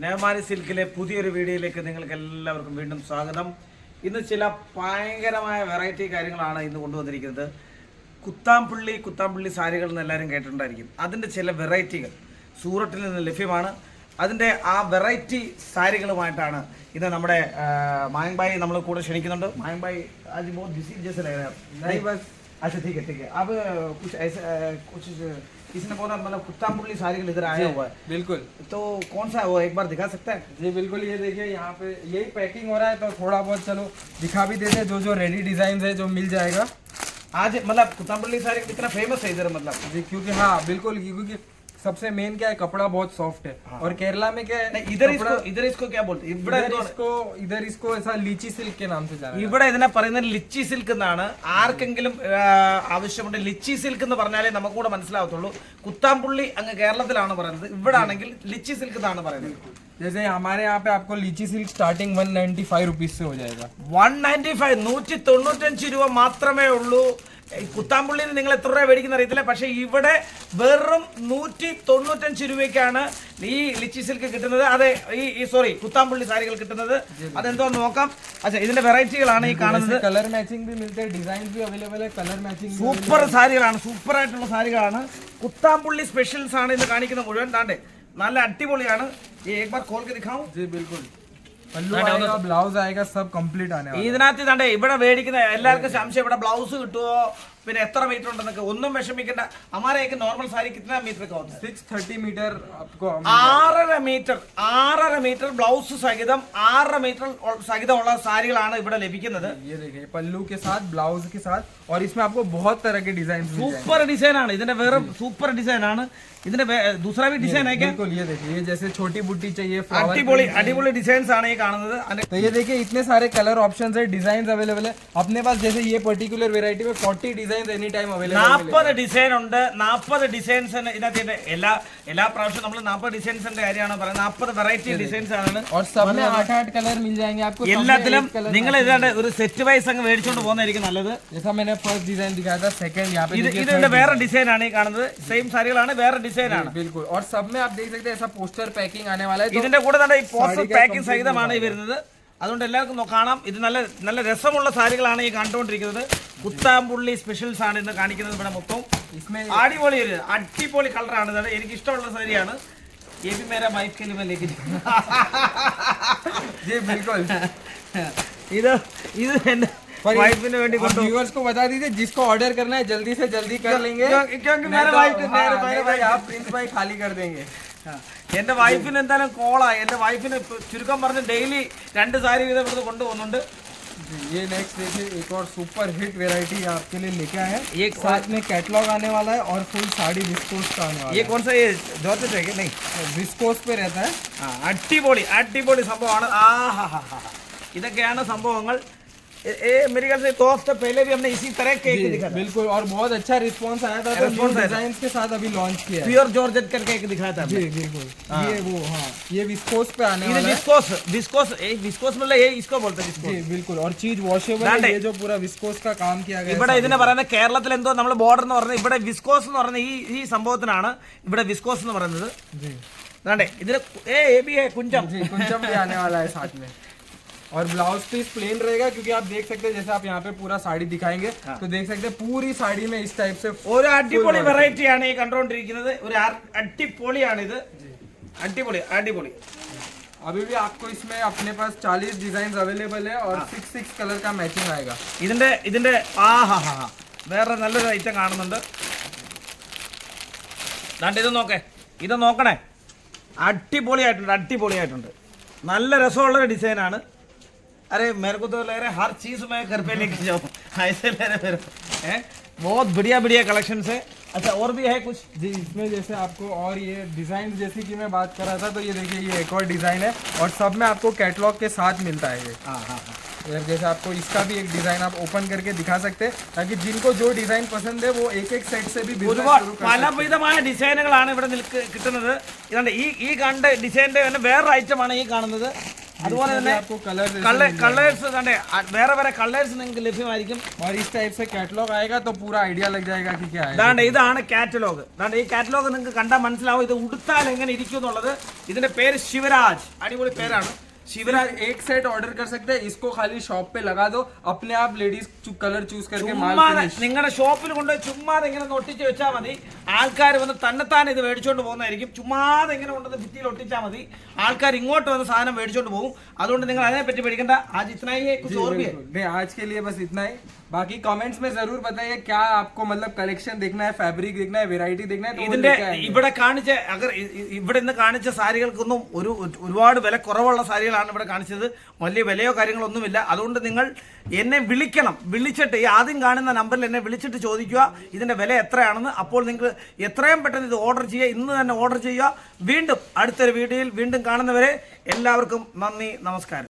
നയമാരി സിൽക്കിലെ പുതിയൊരു വീഡിയോയിലേക്ക് നിങ്ങൾക്ക് എല്ലാവർക്കും വീണ്ടും സ്വാഗതം. ഇന്ന് ചില ഭയങ്കരമായ വെറൈറ്റി കാര്യങ്ങളാണ് ഇന്ന് കൊണ്ടുവന്നിരിക്കുന്നത്. കുത്താംപുള്ളി സാരികൾ എന്ന് എല്ലാവരും കേട്ടിട്ടുണ്ടായിരിക്കും. അതിൻ്റെ ചില വെറൈറ്റികൾ സൂറത്തിൽ നിന്ന് ലഭ്യമാണ്. അതിൻ്റെ ആ വെറൈറ്റി സാരികളുമായിട്ടാണ് ഇന്ന് നമ്മുടെ മായങ് ഭായി നമ്മൾ കൂടെ ക്ഷണിക്കുന്നുണ്ട്. മായങ് ഭായി आज बहुत बिजी जैसे लग रहा है. नहीं बस अच्छा ठीक है. अब कुछ ऐसा कुछ किसी ने बोला मतलब कुत्तापुल्ली साड़ी इधर आया हुआ है. बिल्कुल. तो कौन सा है वो एक बार दिखा सकता है? जी बिल्कुल. ये देखिए यहाँ पे यही पैकिंग हो रहा है तो थोड़ा बहुत चलो दिखा भी देते हैं जो रेडी डिजाइन है जो मिल जाएगा आज. मतलब कुत्तापुल्ली साड़ी कितना फेमस है इधर मतलब जी, क्योंकि हाँ बिल्कुल, क्योंकि सबसे मेन क्या है, कपड़ा बहुत सॉफ्ट है. हाँ. और केरला में क्या है, इधर इसको क्या बोलते हैं? इधर इसको ऐसा लीची सिल्क के नाम से जाना. ഇവിടെ ഇതിനെ പറയുന്നത് ലിച്ചി സിൽക്ക് എന്നാണ്. ആർക്കെങ്കിലും ആവശ്യമുണ്ട് ലിച്ചി സിൽക്ക് എന്ന് പറഞ്ഞാലേ നമുക്ക് കൂടെ മനസ്സിലാവത്തുള്ളൂ. കുത്താംപുള്ളി അങ്ങ് കേരളത്തിലാണ് പറയുന്നത്, ഇവിടെ ആണെങ്കിൽ ലിച്ചി സിൽക്ക് എന്നാണ് പറയുന്നത്. जैसे हमारे यहाँ पे आपको लीची सिल्क स्टार्टिंग 195 रुपीज से हो जाएगा. 195 195 രൂപ മാത്രമേ ഉള്ളൂ. കുത്താംപുള്ളിയിൽ നിങ്ങൾ എത്ര രൂപ മേടിക്കുന്ന അറിയത്തില്ല, പക്ഷേ ഇവിടെ വെറും 195 രൂപയ്ക്കാണ് ഈ ലിച്ചി സിൽക്ക് കിട്ടുന്നത്. അതെ, ഈ സോറി കുത്താംപുള്ളി സാരികൾ കിട്ടുന്നത്. അതെന്തോ നോക്കാം. അച്ഛാ, ഇതിന്റെ വെറൈറ്റികളാണ് ഈ കാണുന്നത്. കളർ मैचिंग भी मिलते हैं, डिजाइन भी अवेलेबल है, कलर मैचिंग. സൂപ്പർ സാരികളാണ്, സൂപ്പർ ആയിട്ടുള്ള സാരികളാണ്. കുത്താംപുള്ളി സ്പെഷ്യൽസ് ആണ് ഇന്ന് കാണിക്കുന്നത് മുഴുവൻ. താണ്ടേ നല്ല അടിപൊളിയാണ്. एक बार खोल के दिखाऊं? जी बिल्कुल. पल्लू आएगा, ब्लाउज आएगा, सब कंप्लीट आने वाला है. ഇതിനകത്ത് താണ്ടേ ഇവിടെ മേടിക്കുന്ന എല്ലാവർക്കും സംശയം ഇവിടെ ബ്ലൗസ് കിട്ടുമോ, പിന്നെ എത്ര മീറ്റർ ഉണ്ടെന്നൊക്കെ. ഒന്നും വിഷമിക്കണ്ട. हमारे एक नॉर्मल साड़ी कितना मीटर का होता है? 630 मीटर आपको. 6.5 मीटर ബ്ലൗസ് സഹിതം 6 മീറ്റർ സഹിതമുള്ള സാരികളാണ് ഇവിടെ ലഭിക്കുന്നത്. ये देखिए पल्लू के साथ, ब्लाउज के साथ, और इसमें आपको बहुत तरह के डिजाइन. സൂപ്പർ ഡിസൈൻ ആണ് ഇതിന്റെ, വേറെ സൂപ്പർ ഡിസൈൻ ആണ് ഇതിന്റെ. दूसरा भी डिजाइन है क्या? बिल्कुल. ये देखिए, ये जैसे छोटी बुट्टी चाहिए, അടിപൊളി ഡിസൈൻസ് ആണ് ഈ കാണുന്നത്. तो ये देखिए इतने सारे कलर ऑप्शंस है, डिजाइन अवेलेबल है अपने पास. जैसे ये पर्टिकुलर वेराइटी में 40 design any time available. 40 design ഉണ്ട്. 40 ഡിസൈൻസ് ഇതിനകത്ത് എല്ലാ പ്രാവശ്യം നമ്മൾ 40 ഡിസൈൻസിന്റെ കാര്യമാണ് പറയുന്നത്. 40 വെറൈറ്റി ഡിസൈൻസ് ആണ്. और सब में 8 कलर मिल जाएंगे आपको. എല്ലാത്തിലും നിങ്ങൾ ഇതാണ്ട് ഒരു സെറ്റ് വൈസ് അങ്ങ് മേടിച്ചോണ്ട് പോകുന്നതായിരിക്കും നല്ലത്. जैसा मैंने फर्स्ट डिजाइन दिखाया था, सेकंड यहाँ पे ഇതിന്റെ വേറെ ഡിസൈൻ ആണ് ഈ കാണുന്നത്. സെയിം സാരികളാണ്, വേറെ ഡിസൈൻ ആണ്. बिल्कुल. और सब में आप देख सकते हैं ऐसा पोस्टर पैकिंग आने वाला है. ഇതിന്റെ കൂടെ തന്നെ ഈ പോസ്റ്റർ പാക്കിംഗ് സഹിതമാണ് ഈ വരുന്നത്. അതുകൊണ്ട് എല്ലാവർക്കും കാണാം. ഇത് നല്ല രസമുള്ള സാരികളാണ് ഈ കണ്ടുകൊണ്ടിരിക്കുന്നത്. കുത്താംപുള്ളി സ്പെഷ്യൽസ് ആണ് ഇന്ന് കാണിക്കുന്നത്. ഇവിടെ മൊത്തം അടിപൊളി കളറാണ്. ഇതാണ് എനിക്ക് ഇഷ്ടമുള്ള സാരിയാണ്. ये भी मेरा वाइफ के लिए मैं लेके जी बिल्कुल. ഇത് എന്റെ വൈഫിന് വേണ്ടി व्यूअर्स को बता दीजिए, जिसको ऑर्डर करना है जल्दी से जल्दी कर लेंगे, क्योंकि मेरे वाइफ आप प्रिंस भाई खाली कर देंगे. എന്റെ വൈഫിന് എന്തായാലും കോളായി. എന്റെ വൈഫിന് ചുരുക്കം പറഞ്ഞ് ഡെയിലി 2 സാരി വീതം ഇവിടുന്ന് കൊണ്ടുപോകുന്നുണ്ട്. ये नेक्स्ट देखिए एक और सुपर हिट वेराइटी आपके लिए लेके आए हैं. एक साथ में कैटलॉग आने वाला है और फुल साड़ी विस्कोस का आने वाला है. ये कौन सा, ये जॉर्जेट है क्या? नहीं, विस्कोस पे रहता है. അടിപൊളി സംഭവമാണ്. ഇതൊക്കെയാണ് സംഭവങ്ങൾ. मेरे ख्याल से तो हफ्ते पहले भी हमने इसी तरह केक दिखाया. बिल्कुल. और बहुत अच्छा रिस्पांस आया था, तो डिजाइन के साथ अभी लॉन्च किया है. प्योर जॉर्जेट करके एक दिखाया था. जी बिल्कुल. ये वो हाँ, ये विस्कोस पे आने वाला है. विस्कोस मतलब ये इसको बोलते हैं विस्कोस. जी बिल्कुल. और चीज वॉशेबल है. ये जो पूरा विस्कोस का काम किया गया है. ഇവിടെ ഇതിനെ പറയുന്നത് കേരളത്തിൽ എന്തോ നമ്മൾ ബോർഡർ എന്ന് പറയുന്നത്, ഇവിടെ വിസ്കോസ് എന്ന് പറയുന്ന ഈ സംഭവത്തിനാണ് ഇവിടെ വിസ്കോസ് എന്ന് പറയുന്നത്. जी ദാണ്ടേ ഇതിന് കുഞ്ചം भी आने वाला है साथ में. और ब्लाउज पीस प्लेन रहेगा, क्योंकि आप देख सकते हैं जैसे आप यहाँ पे पूरा साड़ी दिखाएंगे तो देख सकते हैं पूरी साड़ी में इस टाइप से ഒരു അടിപൊളി വെറൈറ്റിയാണ് ഈ കണ്ടുകൊണ്ടിരിക്കുന്നത്. ഒരു അടിപൊളിയാണ് ഇത്. അടിപൊളി. अभी भी आपको इसमें अपने पास 40 डिजाइन अवेलेबल है और 6 कलर का मैचिंग आएगा. ഇതിന്റെ വേറെ നല്ലൊരു ഐറ്റം കാണുന്നുണ്ട്. ദാണ്ട് ഇത് നോക്കണേ. അടിപൊളിയായിട്ടുണ്ട്. നല്ല രസമുള്ളൊരു ഡിസൈനാണ്. अरे मेरे को तो लग रहा है हर चीज मैं घर पे लेके जाऊँ, ऐसे ले रहे मेरे हैं. बहुत बढ़िया कलेक्शन है. अच्छा, और भी है कुछ? जी, इसमें जैसे आपको और ये डिजाइन जैसे कि मैं बात कर रहा था, तो ये देखिए ये एक और डिजाइन है और सब में आपको कैटलॉग के साथ मिलता है. ये हाँ. जैसे आपको इसका भी एक डिजाइन आप ओपन करके दिखा सकते हैं, ताकि जिनको जो डिजाइन पसंद है वो एक सेट से भी പലവിധമായ ഡിസൈനുകളാണ് ഇവിടെ കിട്ടുന്നത്. ഇതാണ്ട് ഈ കണ്ട ഡിസൈനിന്റെ തന്നെ വേറൊരു ഐറ്റമാണ് ഈ കാണുന്നത്. അതുപോലെ തന്നെ आपको कलर കളേഴ്സ് കണ്ടേ വേറെ വേറെ കളേഴ്സ് നിങ്ങൾക്ക് ലഭ്യമായിരിക്കും. और इस टाइप से कैटलॉग आएगा तो पूरा आइडिया लग जाएगा कि क्या है. ഇതാണ്ട് ഇതാണ് കാറ്റലോഗ്. ഇതാണ്ട് ഈ കാറ്റലോഗ് നിങ്ങൾക്ക് കണ്ടാൽ മനസ്സിലാവും ഇത് ഉടുത്താൽ എങ്ങനെ ഇരിക്കും എന്നുള്ളത്. ഇതിന്റെ പേര് ശിവരാജ്, അടിപൊളി പേരാണ് शिवराज. एक सेट ऑर्डर कर सकते हैं, इसको खाली शॉप पे लगा दो, अपने आप लेडीज कलर चूज करके माल फिनिश. നിങ്ങളുടെ ഷോപ്പിൽ കൊണ്ട് ചുമ്മാതെ ഇങ്ങനെ ഒട്ടിച്ച് വെച്ചാൽ മതി. ആൾക്കാർ വന്ന് തന്നെത്താൻ ഇത് മേടിച്ചോണ്ട് പോകുന്നതായിരിക്കും. ചുമ്മാതെ ഇങ്ങനെ കൊണ്ടുവന്ന് ഭിത്തിയിൽ ഒട്ടിച്ചാൽ മതി. ആൾക്കാർ ഇങ്ങോട്ട് വന്ന് സാധനം മേടിച്ചോണ്ട് പോകും. അതുകൊണ്ട് നിങ്ങൾ അതിനെപ്പറ്റി പേടിക്കണ്ട. आज इतना ही है, कुछ और भी है? नहीं, आज के लिए बस इतना ही. बाकी कमेंट्स में जरूर बताइए क्या आपको मतलब कलेक्शन देखना है, फैब्रिक देखना है, वेराइटी देखना है. तो ഇതിന്റെ ഇവിടെ കാണിച്ച ഇവിടെ ഇന്ന് കാണിച്ച സാരികൾക്കൊന്നും ഒരുപാട് വില കുറവുള്ള സാരികളാണ് ഇവിടെ കാണിച്ചത്. വലിയ വിലയോ കാര്യങ്ങളോ ഒന്നുമില്ല. അതുകൊണ്ട് നിങ്ങൾ എന്നെ വിളിക്കണം. വിളിച്ചിട്ട് ഈ ആദ്യം കാണുന്ന നമ്പറിൽ എന്നെ വിളിച്ചിട്ട് ചോദിക്കുക ഇതിന്റെ വില എത്രയാണെന്ന്. അപ്പോൾ നിങ്ങൾ എത്രയും പെട്ടെന്ന് ഇത് ഓർഡർ ചെയ്യുക. ഇന്ന് തന്നെ ഓർഡർ ചെയ്യുക. വീണ്ടും അടുത്തൊരു വീഡിയോയിൽ വീണ്ടും കാണുന്നവരെ എല്ലാവർക്കും നന്ദി, നമസ്കാരം.